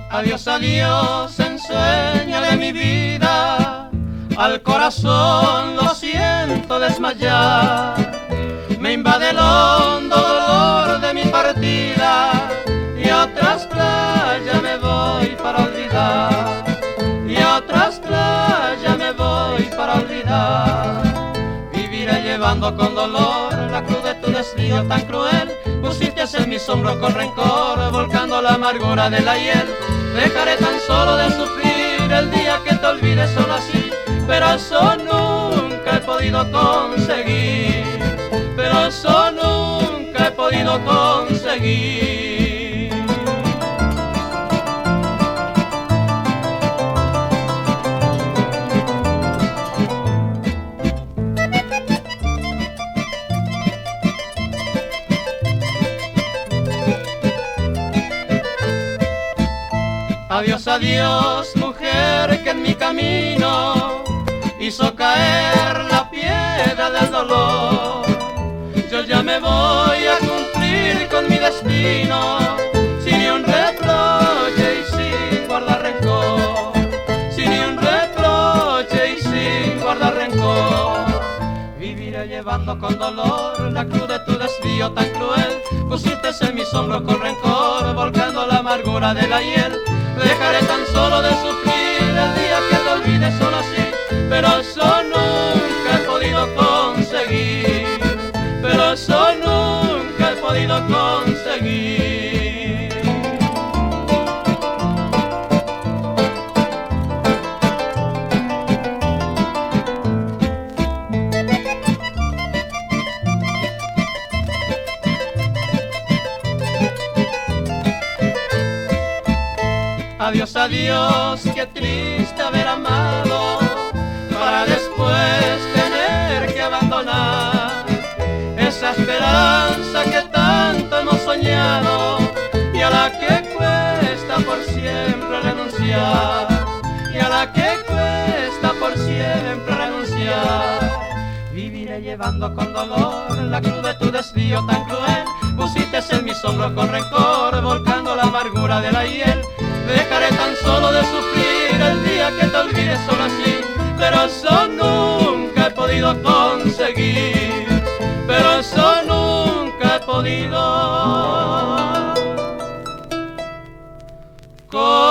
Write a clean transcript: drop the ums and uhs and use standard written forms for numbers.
Adiós, adiós, ensueño de mi vida, al corazón lo siento desmayar. Me invade el hondo dolor de mi partida y a otras playas me voy para olvidar. Y a otras playas me voy para olvidar. Viviré llevando con dolor la cruz de tu desvío tan cruel. Pusiste en mis hombros con rencor, volcando la amargura de la hiel. Dejaré tan solo de sufrir el día que te olvides solo así, pero eso nunca he podido conseguir, pero eso nunca he podido conseguir. Adiós, adiós, mujer que en mi camino hizo caer la piedra del dolor. Yo ya me voy a cumplir con mi destino, sin ni un reproche y sin guardar rencor. Sin ni un reproche y sin guardar rencor. Viviré llevando con dolor la cruz de tu desvío tan cruel. Pusiste en mis hombros con rencor, volcando la amargura de la hiel. Dejaré tan solo de sufrir el día que te olvides solo así, pero eso nunca he podido conseguir, pero eso nunca he podido conseguir. Adiós, adiós, qué triste haber amado, para después tener que abandonar esa esperanza que tanto hemos soñado y a la que cuesta por siempre renunciar, y a la que cuesta por siempre renunciar. Viviré llevando con dolor la cruz de tu desvío tan cruel. Pusiste en mis hombros con rencor, volcando la amargura de la hiel. Dejaré tan solo de sufrir el día que te olvides solo así, pero eso nunca he podido conseguir, pero eso nunca he podido conseguir.